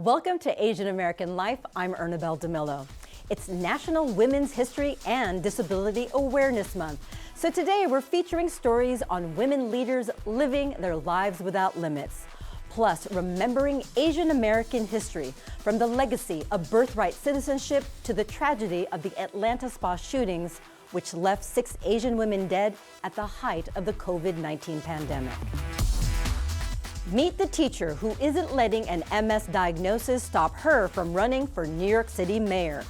Welcome to Asian American Life. I'm Ernabelle DeMillo. It's National Women's History and Disability Awareness Month. So today we're featuring stories on women leaders living their lives without limits. Plus, remembering Asian American history, from the legacy of birthright citizenship to the tragedy of the Atlanta spa shootings, which left 6 Asian women dead at the height of the COVID-19 pandemic. Meet the teacher who isn't letting an MS diagnosis stop her from running for New York City mayor,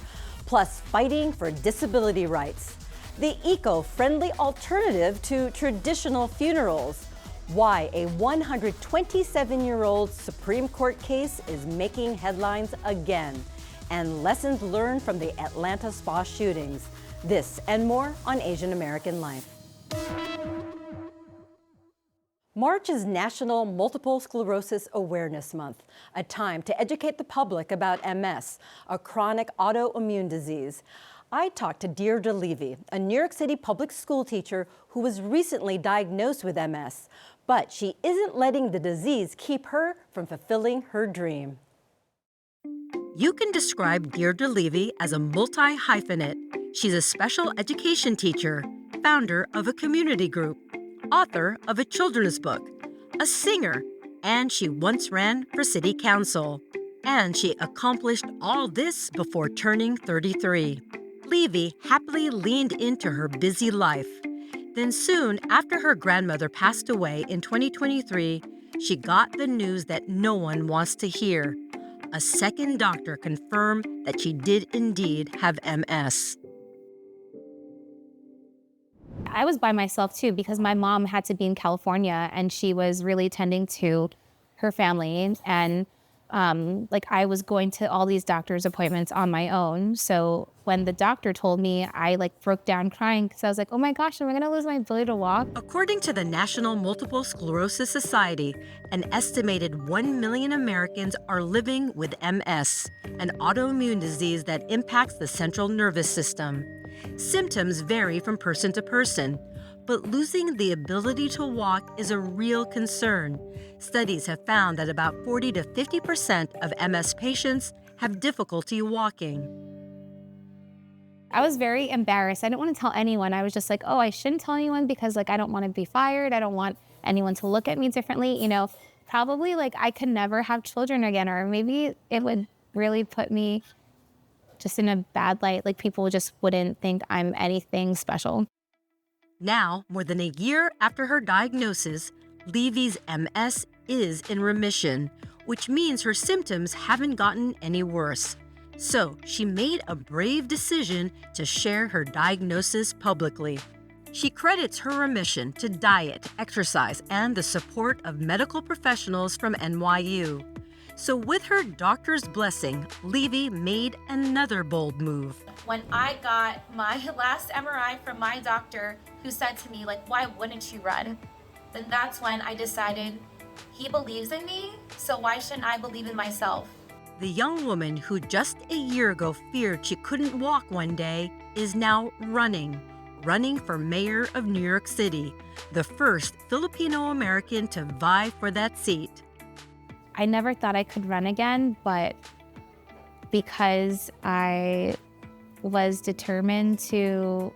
plus fighting for disability rights. The eco-friendly alternative to traditional funerals. Why a 127-year-old Supreme Court case is making headlines again. And lessons learned from the Atlanta spa shootings. This and more on Asian American Life. March is National Multiple Sclerosis Awareness Month, a time to educate the public about MS, a chronic autoimmune disease. I talked to Deirdre Levy, a New York City public school teacher who was recently diagnosed with MS, but she isn't letting the disease keep her from fulfilling her dream. You can describe Deirdre Levy as a multi-hyphenate. She's a special education teacher, founder of a community group, author of a children's book, a singer, and she once ran for city council. And she accomplished all this before turning 33. Levy happily leaned into her busy life. Then soon after her grandmother passed away in 2023, she got the news that no one wants to hear. A second doctor confirmed that she did indeed have MS. I was by myself too because my mom had to be in California and she was really tending to her family, and I was going to all these doctor's appointments on my own. So when the doctor told me, I broke down crying because I was like, oh my gosh, am I gonna lose my ability to walk? According to the National Multiple Sclerosis Society, an estimated 1 million Americans are living with MS, an autoimmune disease that impacts the central nervous system. Symptoms vary from person to person, but losing the ability to walk is a real concern. Studies have found that about 40 to 50% of MS patients have difficulty walking. I was very embarrassed. I didn't want to tell anyone. I was just like, oh, I shouldn't tell anyone because I don't want to be fired. I don't want anyone to look at me differently. Probably I could never have children again, or maybe it would really put me just in a bad light. People just wouldn't think I'm anything special. Now, more than a year after her diagnosis, Levy's MS is in remission, which means her symptoms haven't gotten any worse. So she made a brave decision to share her diagnosis publicly. She credits her remission to diet, exercise, and the support of medical professionals from NYU. So with her doctor's blessing, Levy made another bold move. When I got my last MRI from my doctor, who said to me, why wouldn't you run? Then that's when I decided, he believes in me, so why shouldn't I believe in myself? The young woman who just a year ago feared she couldn't walk one day is now running for mayor of New York City, the first Filipino-American to vie for that seat. I never thought I could run again, but because I was determined to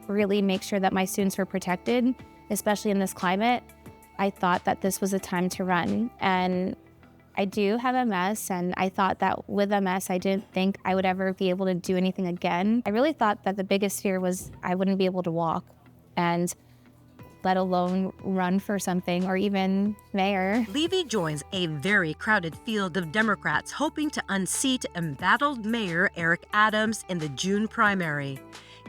really make sure that my students were protected, especially in this climate, I thought that this was a time to run. And I do have MS, and I thought that with MS, I didn't think I would ever be able to do anything again. I really thought that the biggest fear was I wouldn't be able to walk, and let alone run for something or even mayor. Levy joins a very crowded field of Democrats hoping to unseat embattled Mayor Eric Adams in the June primary.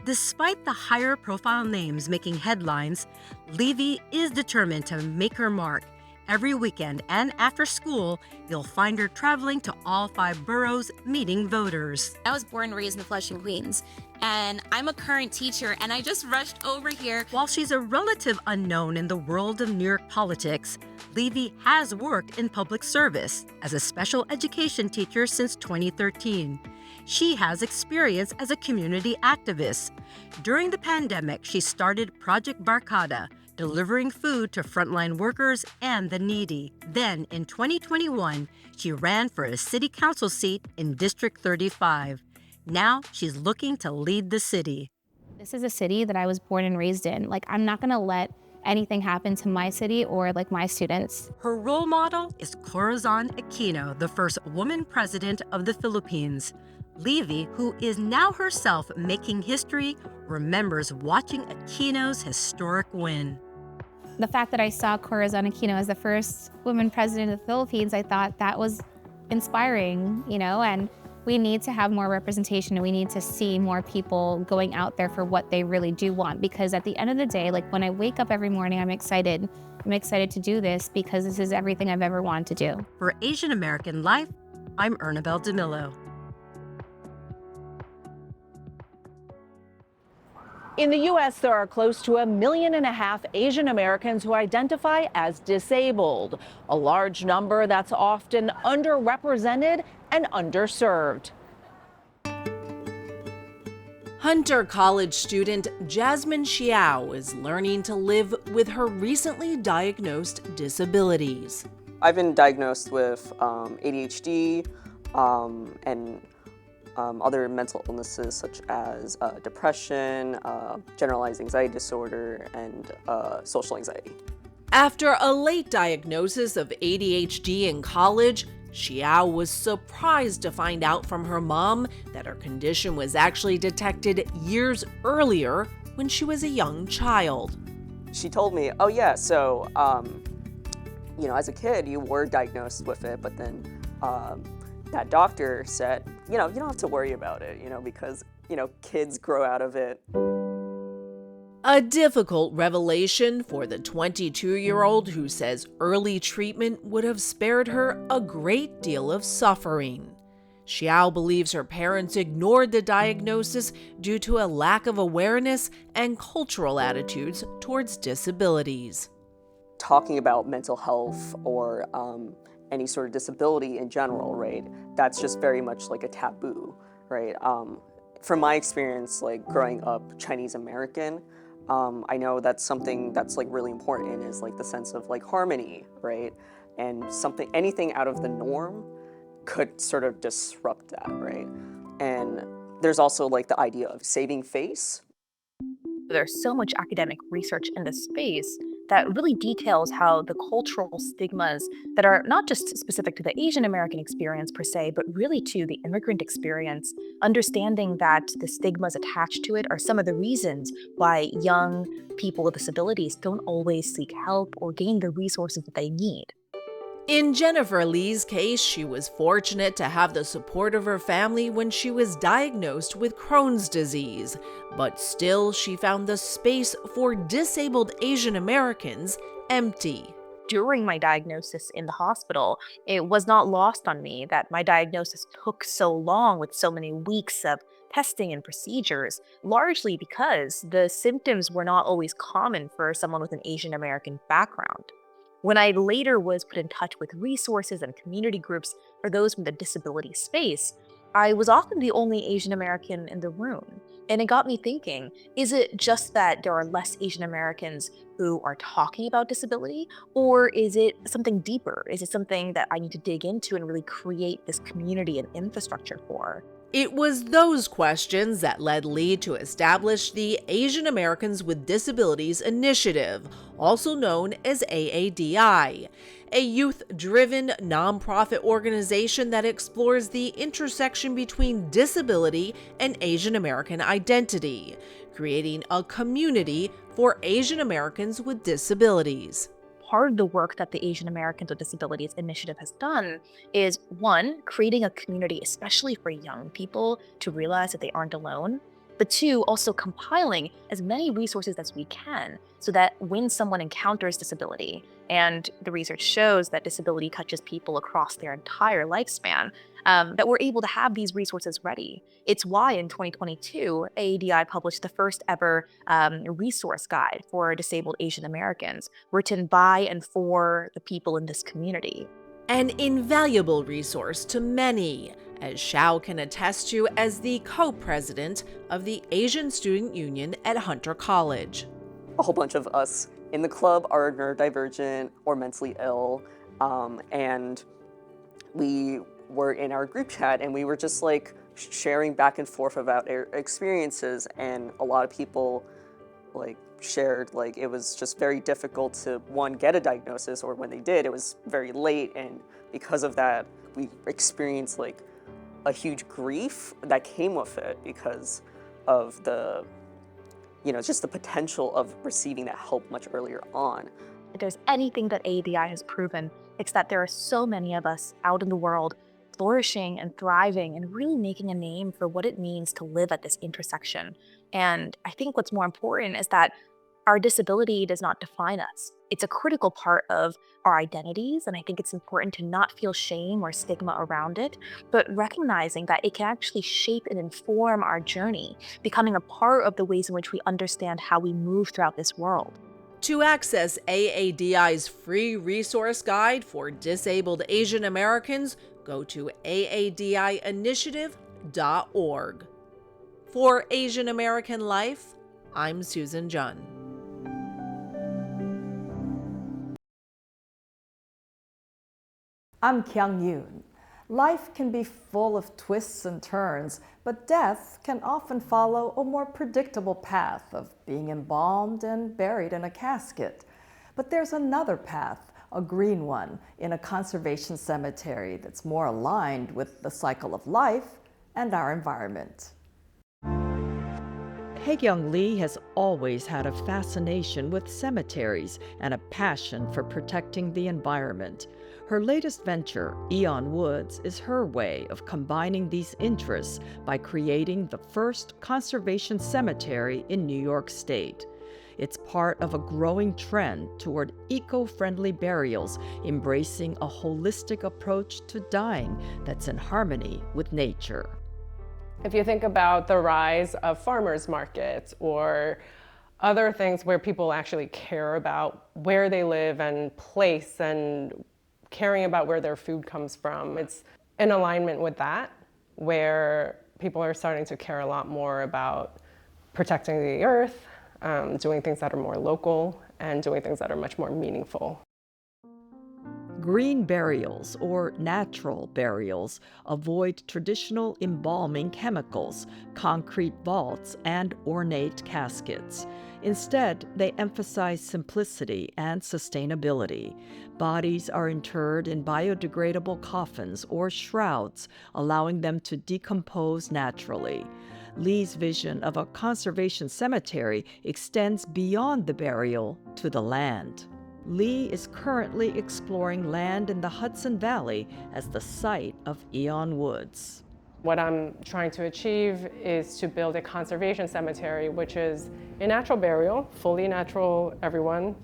Despite the higher profile names making headlines, Levy is determined to make her mark. Every weekend and after school, you'll find her traveling to all 5 boroughs meeting voters. I was born and raised in Flushing, Queens, and I'm a current teacher, and I just rushed over here. While she's a relative unknown in the world of New York politics, Levy has worked in public service as a special education teacher since 2013. She has experience as a community activist. During the pandemic, she started Project Barkada delivering food to frontline workers and the needy. Then, in 2021, she ran for a city council seat in District 35. Now, she's looking to lead the city. This is a city that I was born and raised in. Like, I'm not gonna let anything happen to my city or like my students. Her role model is Corazon Aquino, the first woman president of the Philippines. Levy, who is now herself making history, remembers watching Aquino's historic win. The fact that I saw Corazon Aquino as the first woman president of the Philippines, I thought that was inspiring, and we need to have more representation, and we need to see more people going out there for what they really do want. Because at the end of the day, like when I wake up every morning, I'm excited. I'm excited to do this because this is everything I've ever wanted to do. For Asian American Life, I'm Ernabelle DeMillo. In the U.S., there are close to 1.5 million Asian Americans who identify as disabled, a large number that's often underrepresented and underserved. Hunter College student Jasmine Xiao is learning to live with her recently diagnosed disabilities. I've been diagnosed with ADHD and other mental illnesses such as depression, generalized anxiety disorder, and social anxiety. After a late diagnosis of ADHD in college, Xiao was surprised to find out from her mom that her condition was actually detected years earlier when she was a young child. She told me, oh yeah, so, as a kid you were diagnosed with it, but then that doctor said, you don't have to worry about it, because, kids grow out of it. A difficult revelation for the 22-year-old who says early treatment would have spared her a great deal of suffering. Xiao believes her parents ignored the diagnosis due to a lack of awareness and cultural attitudes towards disabilities. Talking about mental health or any sort of disability in general, right? That's just very much like a taboo, right? From my experience, like growing up Chinese American, I know that's something that's like really important is like the sense of like harmony, right? And anything out of the norm could sort of disrupt that, right? And there's also like the idea of saving face. There's so much academic research in this space that really details how the cultural stigmas that are not just specific to the Asian American experience per se, but really to the immigrant experience, understanding that the stigmas attached to it are some of the reasons why young people with disabilities don't always seek help or gain the resources that they need. In Jennifer Lee's case, she was fortunate to have the support of her family when she was diagnosed with Crohn's disease, but still she found the space for disabled Asian Americans empty. During my diagnosis in the hospital, it was not lost on me that my diagnosis took so long with so many weeks of testing and procedures, largely because the symptoms were not always common for someone with an Asian American background. When I later was put in touch with resources and community groups for those from the disability space, I was often the only Asian American in the room. And it got me thinking, is it just that there are less Asian Americans who are talking about disability? Or is it something deeper? Is it something that I need to dig into and really create this community and infrastructure for? It was those questions that led Lee to establish the Asian Americans with Disabilities Initiative, also known as AADI, a youth-driven nonprofit organization that explores the intersection between disability and Asian American identity, creating a community for Asian Americans with disabilities. Part of the work that the Asian Americans with Disabilities Initiative has done is, one, creating a community, especially for young people, to realize that they aren't alone. But two, also compiling as many resources as we can so that when someone encounters disability, and the research shows that disability touches people across their entire lifespan, that we're able to have these resources ready. It's why in 2022, AADI published the first ever resource guide for disabled Asian Americans, written by and for the people in this community. An invaluable resource to many, as Xiao can attest to as the co-president of the Asian Student Union at Hunter College. A whole bunch of us in the club are neurodivergent or mentally ill, and we were in our group chat and we were just like sharing back and forth about our experiences, and a lot of people like shared like it was just very difficult to, one, get a diagnosis, or when they did, it was very late, and because of that, we experienced like a huge grief that came with it because of the, just the potential of receiving that help much earlier on. If there's anything that AADI has proven, it's that there are so many of us out in the world flourishing and thriving and really making a name for what it means to live at this intersection. And I think what's more important is that our disability does not define us. It's a critical part of our identities, and I think it's important to not feel shame or stigma around it, but recognizing that it can actually shape and inform our journey, becoming a part of the ways in which we understand how we move throughout this world. To access AADI's free resource guide for disabled Asian Americans, go to aadiinitiative.org. For Asian American Life, I'm Susan Jun. I'm Kyung. Life can be full of twists and turns, but death can often follow a more predictable path of being embalmed and buried in a casket. But there's another path, a green one, in a conservation cemetery that's more aligned with the cycle of life and our environment. Kyung Lee has always had a fascination with cemeteries and a passion for protecting the environment. Her latest venture, Aeon Woods, is her way of combining these interests by creating the first conservation cemetery in New York State. It's part of a growing trend toward eco-friendly burials, embracing a holistic approach to dying that's in harmony with nature. If you think about the rise of farmers markets or other things where people actually care about where they live and place and caring about where their food comes from, it's in alignment with that, where people are starting to care a lot more about protecting the earth, doing things that are more local, and doing things that are much more meaningful. Green burials, or natural burials, avoid traditional embalming chemicals, concrete vaults, and ornate caskets. Instead, they emphasize simplicity and sustainability. Bodies are interred in biodegradable coffins or shrouds, allowing them to decompose naturally. Lee's vision of a conservation cemetery extends beyond the burial to the land. Lee is currently exploring land in the Hudson Valley as the site of Aeon Woods. What I'm trying to achieve is to build a conservation cemetery, which is a natural burial, fully natural, everyone,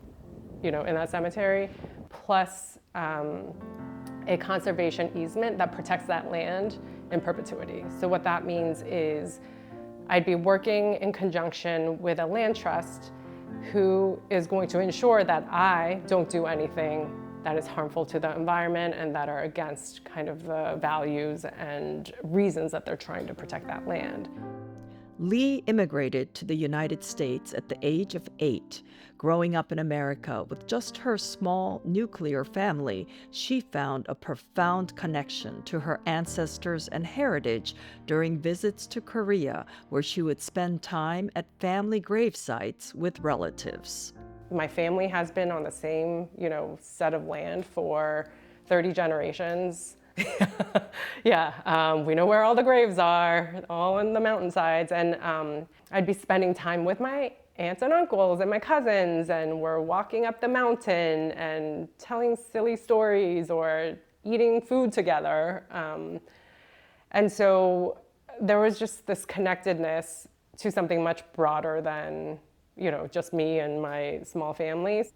in that cemetery, plus a conservation easement that protects that land in perpetuity. So what that means is I'd be working in conjunction with a land trust who is going to ensure that I don't do anything that is harmful to the environment and that are against kind of the values and reasons that they're trying to protect that land. Lee immigrated to the United States at the age of 8. Growing up in America with just her small nuclear family, she found a profound connection to her ancestors and heritage during visits to Korea, where she would spend time at family grave sites with relatives. My family has been on the same, set of land for 30 generations. Yeah, we know where all the graves are, all in the mountainsides, and I'd be spending time with my aunts and uncles and my cousins, and we're walking up the mountain and telling silly stories or eating food together. And so there was just this connectedness to something much broader than, just me and my small families.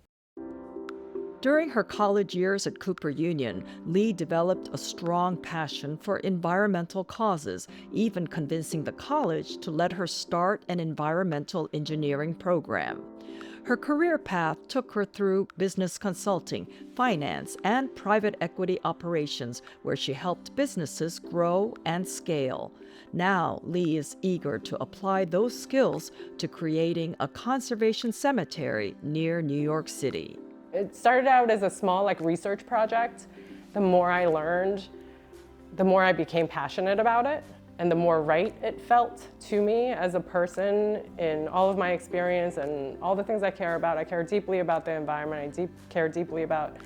During her college years at Cooper Union, Lee developed a strong passion for environmental causes, even convincing the college to let her start an environmental engineering program. Her career path took her through business consulting, finance, and private equity operations, where she helped businesses grow and scale. Now, Lee is eager to apply those skills to creating a conservation cemetery near New York City. It started out as a small research project. The more I learned, the more I became passionate about it, and the more right it felt to me as a person in all of my experience and all the things I care about. I care deeply about the environment. I care deeply about,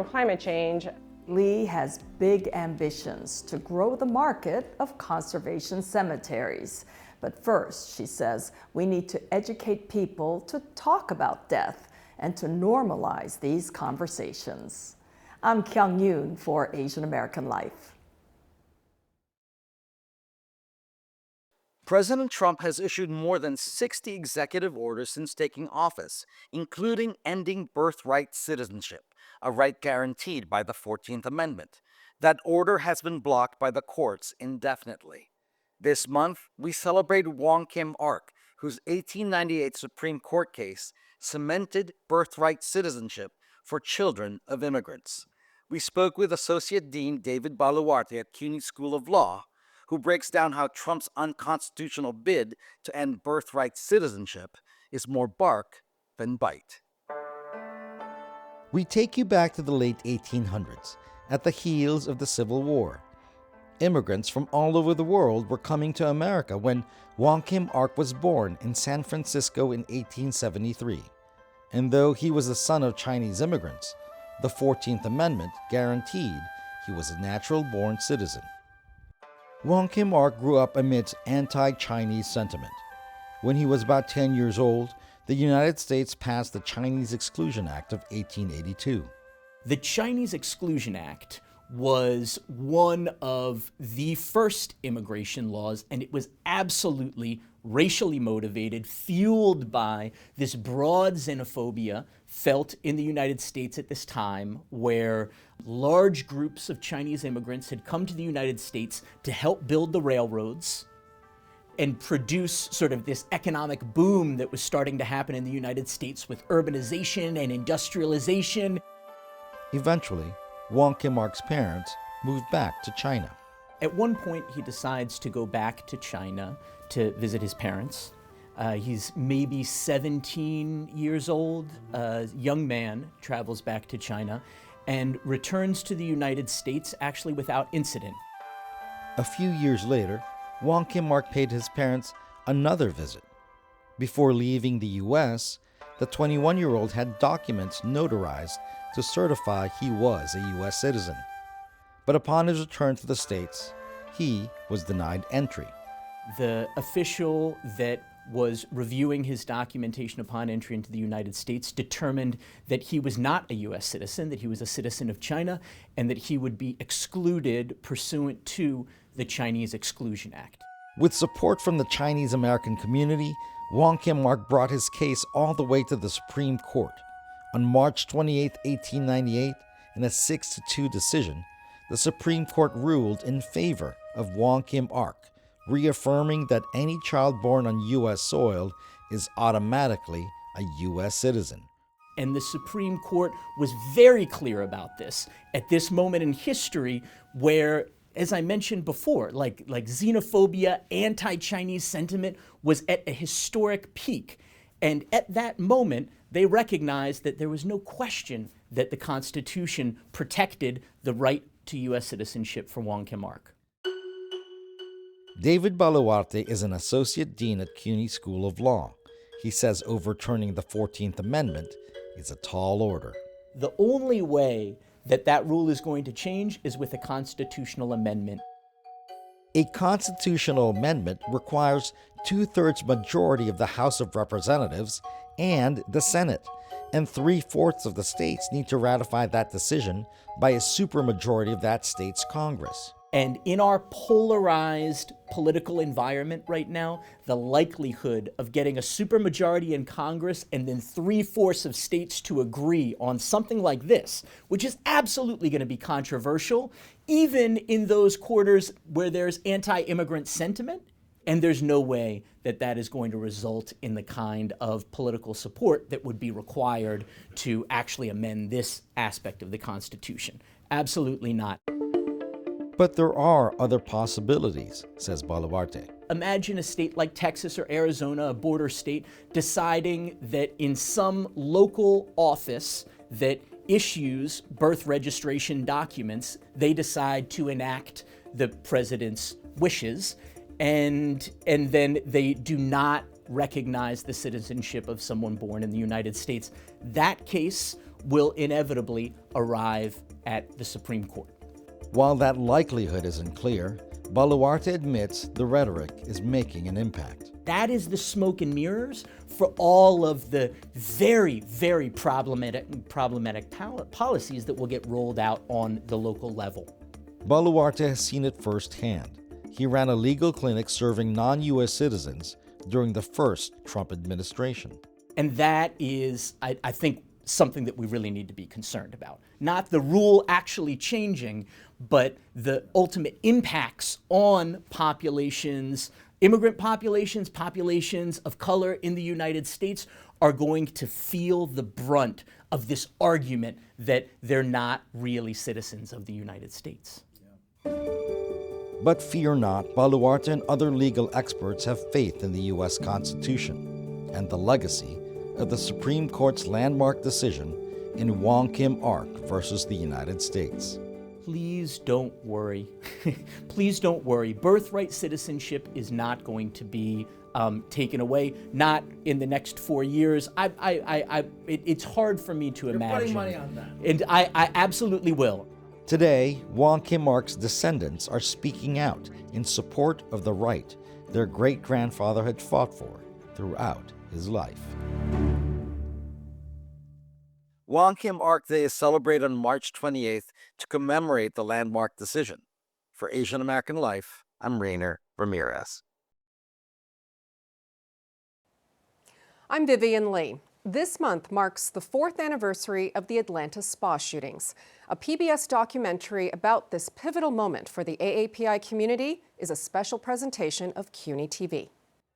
climate change. Lee has big ambitions to grow the market of conservation cemeteries. But first, she says, we need to educate people to talk about death and to normalize these conversations. I'm Kyung for Asian American Life. President Trump has issued more than 60 executive orders since taking office, including ending birthright citizenship, a right guaranteed by the 14th Amendment. That order has been blocked by the courts indefinitely. This month, we celebrate Wong Kim Ark, whose 1898 Supreme Court case cemented birthright citizenship for children of immigrants. We spoke with Associate Dean David Baluarte at CUNY School of Law, who breaks down how Trump's unconstitutional bid to end birthright citizenship is more bark than bite. We take you back to the late 1800s, at the heels of the Civil War. Immigrants from all over the world were coming to America when Wong Kim Ark was born in San Francisco in 1873. And though he was the son of Chinese immigrants, the 14th Amendment guaranteed he was a natural-born citizen. Wong Kim Ark grew up amidst anti-Chinese sentiment. When he was about 10 years old, the United States passed the Chinese Exclusion Act of 1882. The Chinese Exclusion Act was one of the first immigration laws, and it was absolutely racially motivated, fueled by this broad xenophobia felt in the United States at this time, where large groups of Chinese immigrants had come to the United States to help build the railroads and produce sort of this economic boom that was starting to happen in the United States with urbanization and industrialization. Eventually, Wong Kim Ark's parents moved back to China. At one point, he decides to go back to China to visit his parents. He's maybe 17 years old. A young man travels back to China and returns to the United States actually without incident. A few years later, Wong Kim Ark paid his parents another visit. Before leaving the U.S., the 21-year-old had documents notarized to certify he was a U.S. citizen. But upon his return to the States, he was denied entry. The official that was reviewing his documentation upon entry into the United States determined that he was not a U.S. citizen, that he was a citizen of China, and that he would be excluded pursuant to the Chinese Exclusion Act. With support from the Chinese American community, Wong Kim Ark brought his case all the way to the Supreme Court. On March 28, 1898, in a 6-2 decision, the Supreme Court ruled in favor of Wong Kim Ark, reaffirming that any child born on U.S. soil is automatically a U.S. citizen. And the Supreme Court was very clear about this at this moment in history where, as I mentioned before, like xenophobia, anti-Chinese sentiment was at a historic peak. And at that moment, they recognized that there was no question that the Constitution protected the right to U.S. citizenship for Wong Kim Ark. David Baluarte is an associate dean at CUNY School of Law. He says overturning the 14th Amendment is a tall order. The only way that that rule is going to change is with a constitutional amendment. A constitutional amendment requires 2/3 majority of the House of Representatives and the Senate, and 3/4 of the states need to ratify that decision by a supermajority of that state's Congress. And in our polarized political environment right now, the likelihood of getting a supermajority in Congress and then 3/4 of states to agree on something like this, which is absolutely going to be controversial, even in those quarters where there's anti-immigrant sentiment, And there's no way that that is going to result in the kind of political support that would be required to actually amend this aspect of the Constitution. Absolutely not. But there are other possibilities, says Baluarte. Imagine a state like Texas or Arizona, a border state, deciding that in some local office that issues birth registration documents, they decide to enact the president's wishes, and then they do not recognize the citizenship of someone born in the United States. That case will inevitably arrive at the Supreme Court. While that likelihood isn't clear, Baluarte admits the rhetoric is making an impact. That is the smoke and mirrors for all of the very, very problematic policies that will get rolled out on the local level. Baluarte has seen it firsthand. He ran a legal clinic serving non-U.S. citizens during the first Trump administration. And that is, I think, something that we really need to be concerned about. Not the rule actually changing, but the ultimate impacts on populations, immigrant populations, populations of color in the United States are going to feel the brunt of this argument that they're not really citizens of the United States. But fear not, Baluarte and other legal experts have faith in the U.S. Constitution and the legacy of the Supreme Court's landmark decision in Wong Kim Ark versus the United States. Please don't worry. Please don't worry. Birthright citizenship is not going to be taken away, not in the next 4 years. It's hard for me to imagine. You're putting money on that. And I absolutely will. Today, Wong Kim Ark's descendants are speaking out in support of the right their great-grandfather had fought for throughout his life. Wong Kim Ark Day is celebrated on March 28th to commemorate the landmark decision. For Asian American Life, I'm Rainer Ramirez. I'm Vivian Lee. This month marks the 4th anniversary of the Atlanta spa shootings. A PBS documentary about this pivotal moment for the AAPI community is a special presentation of CUNY TV.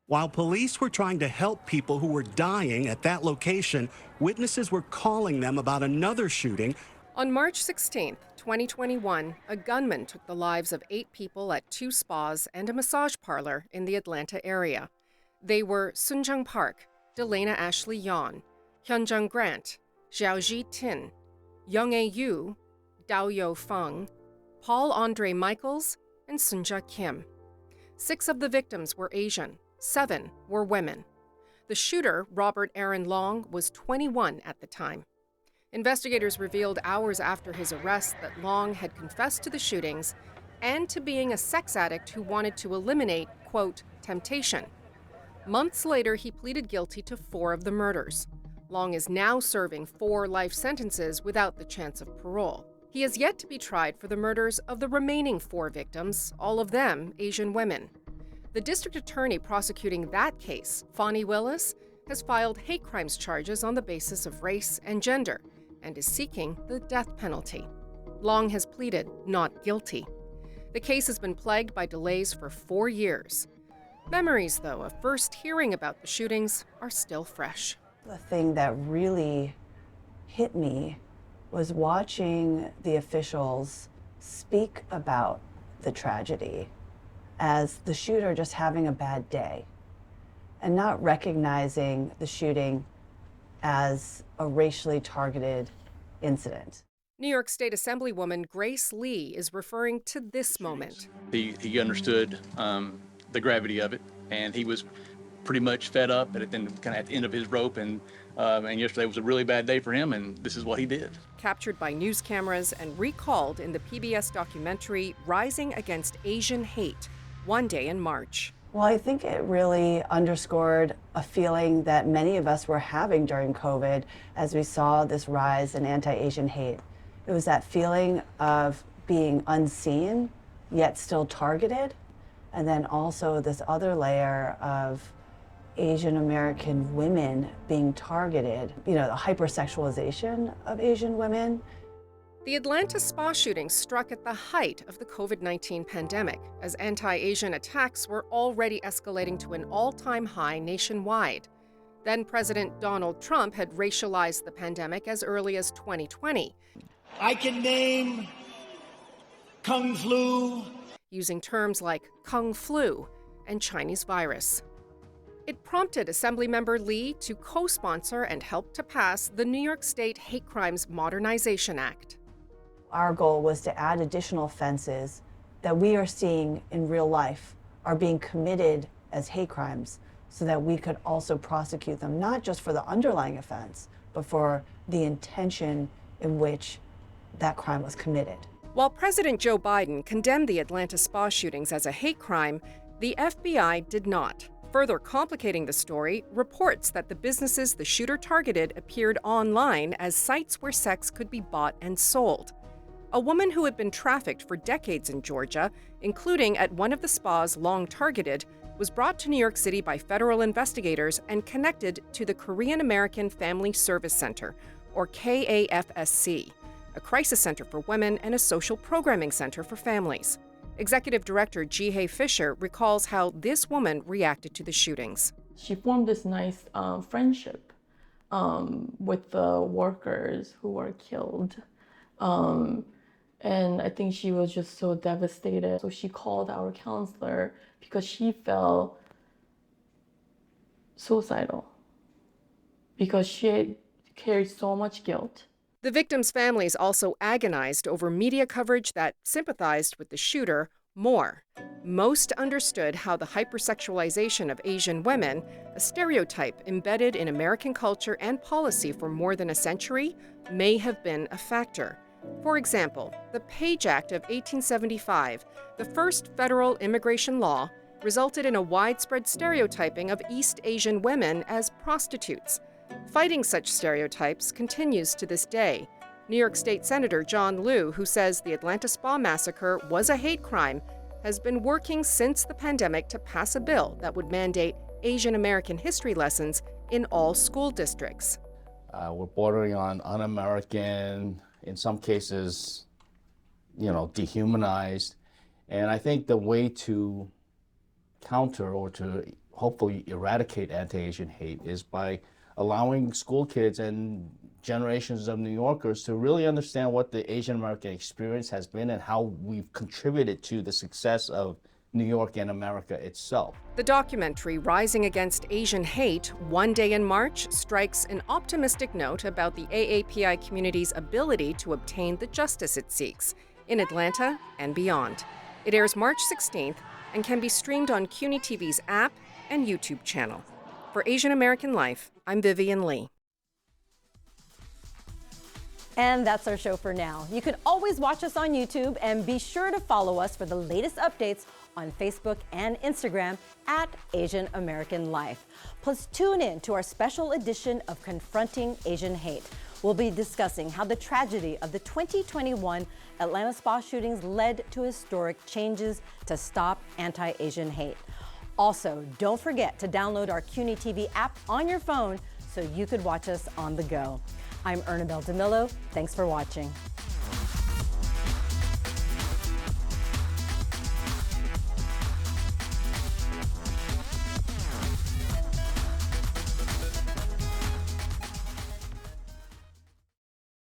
While police were trying to help people who were dying at that location, witnesses were calling them about another shooting. On March 16, 2021, a gunman took the lives of 8 people at 2 spas and a massage parlor in the Atlanta area. They were Sunjung Park, Delana Ashley Yon, Hyunjung Grant, Xiao Tin, Young-A Yu, Dao-Yo Feng, Paul Andre Michaels, and Sunja Kim. 6 of the victims were Asian, 7 were women. The shooter, Robert Aaron Long, was 21 at the time. Investigators revealed hours after his arrest that Long had confessed to the shootings and to being a sex addict who wanted to eliminate, quote, temptation. Months later, he pleaded guilty to 4 of the murders. Long is now serving 4 life sentences without the chance of parole. He has yet to be tried for the murders of the remaining 4 victims, all of them Asian women. The district attorney prosecuting that case, Fonnie Willis, has filed hate crimes charges on the basis of race and gender and is seeking the death penalty. Long has pleaded not guilty. The case has been plagued by delays for 4 years. Memories, though, of first hearing about the shootings are still fresh. The thing that really hit me was watching the officials speak about the tragedy as the shooter just having a bad day and not recognizing the shooting as a racially targeted incident. New York State Assemblywoman Grace Lee is referring to this moment. He understood the gravity of it, and he was pretty much fed up at the end of his rope, and yesterday was a really bad day for him, and this is what he did. Captured by news cameras and recalled in the PBS documentary Rising Against Asian Hate, one day in March. Well, I think it really underscored a feeling that many of us were having during COVID as we saw this rise in anti-Asian hate. It was that feeling of being unseen, yet still targeted, and then also this other layer of Asian American women being targeted, the hypersexualization of Asian women. The Atlanta spa shooting struck at the height of the COVID-19 pandemic, as anti-Asian attacks were already escalating to an all-time high nationwide. Then President Donald Trump had racialized the pandemic as early as 2020. I can name Kung Flu, using terms like Kung Flu and Chinese virus. It prompted Assemblymember Lee to co-sponsor and help to pass the New York State Hate Crimes Modernization Act. Our goal was to add additional offenses that we are seeing in real life are being committed as hate crimes so that we could also prosecute them, not just for the underlying offense, but for the intention in which that crime was committed. While President Joe Biden condemned the Atlanta spa shootings as a hate crime, the FBI did not. Further complicating the story, reports that the businesses the shooter targeted appeared online as sites where sex could be bought and sold. A woman who had been trafficked for decades in Georgia, including at one of the spas long targeted, was brought to New York City by federal investigators and connected to the Korean American Family Service Center, or KAFSC, a crisis center for women and a social programming center for families. Executive Director Jeehae Fischer recalls how this woman reacted to the shootings. She formed this nice friendship with the workers who were killed. And I think she was just so devastated. So she called our counselor because she felt suicidal because she had carried so much guilt. The victims' families also agonized over media coverage that sympathized with the shooter more. Most understood how the hypersexualization of Asian women, a stereotype embedded in American culture and policy for more than a century, may have been a factor. For example, the Page Act of 1875, the first federal immigration law, resulted in a widespread stereotyping of East Asian women as prostitutes. Fighting such stereotypes continues to this day. New York State Senator John Liu, who says the Atlanta spa massacre was a hate crime, has been working since the pandemic to pass a bill that would mandate Asian American history lessons in all school districts. We're bordering on un-American, in some cases, dehumanized. And I think the way to counter or to hopefully eradicate anti-Asian hate is by allowing school kids and generations of New Yorkers to really understand what the Asian American experience has been and how we've contributed to the success of New York and America itself. The documentary Rising Against Asian Hate, One Day in March, strikes an optimistic note about the AAPI community's ability to obtain the justice it seeks in Atlanta and beyond. It airs March 16th and can be streamed on CUNY TV's app and YouTube channel. For Asian American Life, I'm Vivian Lee. And that's our show for now. You can always watch us on YouTube and be sure to follow us for the latest updates on Facebook and Instagram at Asian American Life. Plus, tune in to our special edition of Confronting Asian Hate. We'll be discussing how the tragedy of the 2021 Atlanta spa shootings led to historic changes to stop anti-Asian hate. Also, don't forget to download our CUNY TV app on your phone so you could watch us on the go. I'm Ernabelle DeMillo. Thanks for watching.